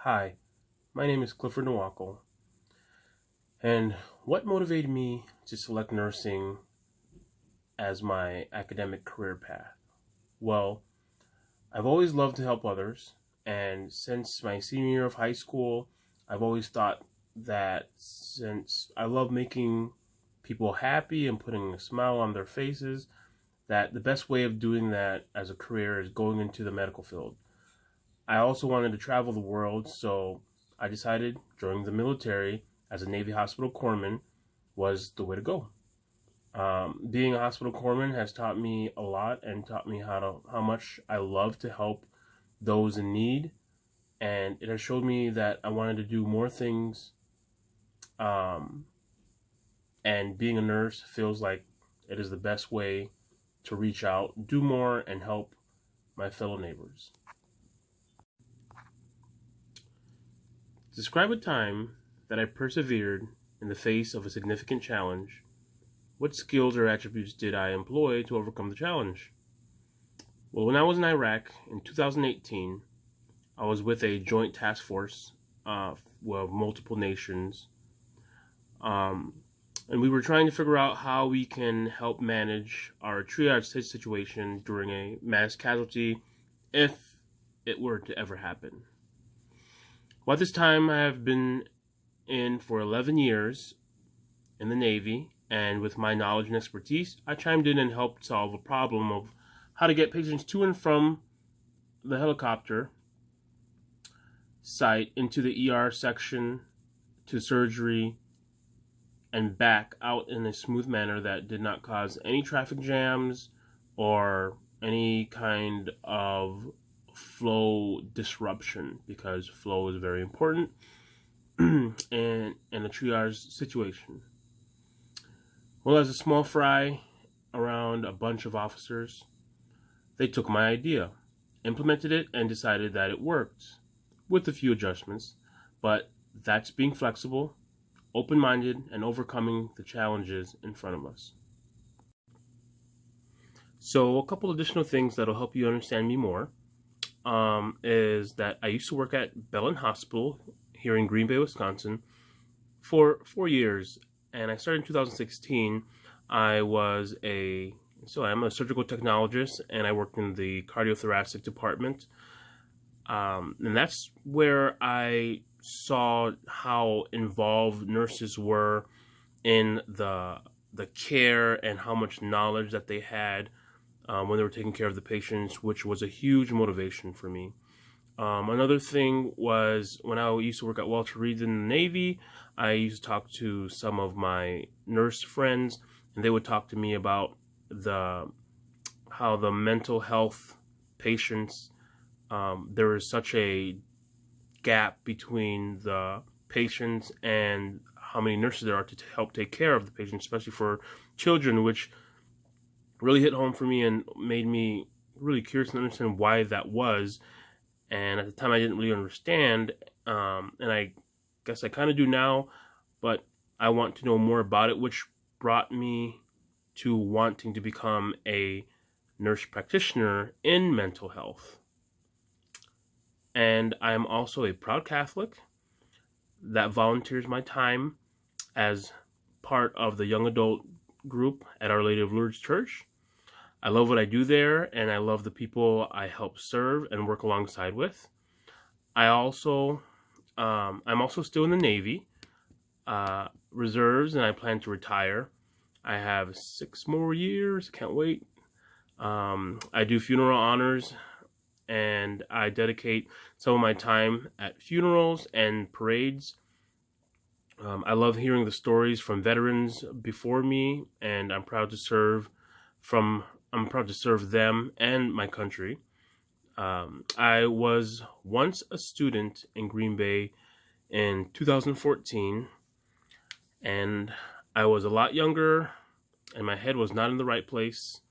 Hi, my name is Clifford Nwako, and what motivated me to select nursing as my academic career path? Well, I've always loved to help others, and since my senior year of high school, I've always thought that since I love making people happy and putting a smile on their faces, that the best way of doing that as a career is going into the medical field. I also wanted to travel the world, so I decided joining the military as a Navy hospital corpsman was the way to go. Being a hospital corpsman has taught me a lot and taught me how much I love to help those in need, and it has showed me that I wanted to do more things. Um, and being a nurse feels like it is the best way to reach out, do more, and help my fellow neighbors. Describe a time that I persevered in the face of a significant challenge. What skills or attributes did I employ to overcome the challenge? Well, when I was in Iraq in 2018, I was with a joint task force of multiple nations, um, and we were trying to figure out how we can help manage our triage situation during a mass casualty if it were to ever happen. Well, at this time, I have been in for 11 years in the Navy, and with my knowledge and expertise, I chimed in and helped solve a problem of how to get patients to and from the helicopter site into the ER section, to surgery, and back out in a smooth manner that did not cause any traffic jams or any kind of flow disruption, because flow is very important in a triage situation. Well, as a small fry around a bunch of officers, they took my idea, implemented it, and decided that it worked, with a few adjustments, but that's being flexible, open-minded, and overcoming the challenges in front of us. So a couple additional things that'll help you understand me more is that I used to work at Bellin Hospital here in Green Bay, Wisconsin for 4 years, and I started in 2016. I am a surgical technologist, and I worked in the cardiothoracic department, and that's where I saw how involved nurses were in the care and how much knowledge that they had when they were taking care of the patients, which was a huge motivation for me. Another thing was when I used to work at Walter Reed in the Navy, I used to talk to some of my nurse friends, and they would talk to me about how the mental health patients, there is such a gap between the patients and how many nurses there are to help take care of the patients, especially for children, which really hit home for me and made me really curious to understand why that was. And at the time, I didn't really understand, and I guess I kind of do now, but I want to know more about it, which brought me to wanting to become a nurse practitioner in mental health. And I'm also a proud Catholic that volunteers my time as part of the young adult group at Our Lady of Lourdes Church. I love what I do there, and I love the people I help serve and work alongside with. I'm also still in the Navy, reserves, and I plan to retire. I have 6 more years, can't wait. I do funeral honors, and I dedicate some of my time at funerals and parades. I love hearing the stories from veterans before me, and I'm proud to serve them and my country. I was once a student in Green Bay in 2014, and I was a lot younger, and my head was not in the right place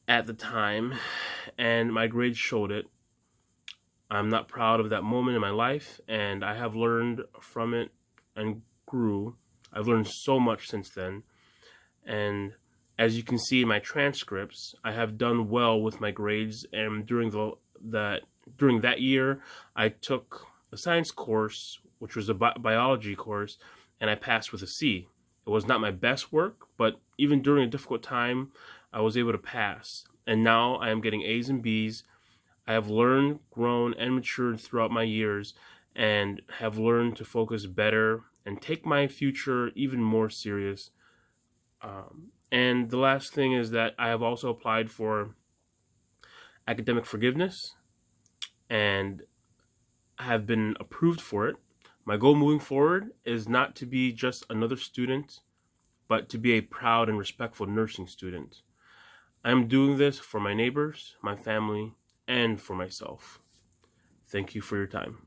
at the time, and my grades showed it. I'm not proud of that moment in my life, and I have learned from it and grew. I've learned so much since then, and as you can see in my transcripts, I have done well with my grades, and during during that year, I took a science course, which was a biology course, and I passed with a C. It was not my best work, but even during a difficult time, I was able to pass. And now I am getting A's and B's. I have learned, grown, and matured throughout my years and have learned to focus better and take my future even more serious. And the last thing is that I have also applied for academic forgiveness and have been approved for it. My goal moving forward is not to be just another student, but to be a proud and respectful nursing student. I am doing this for my neighbors, my family, and for myself. Thank you for your time.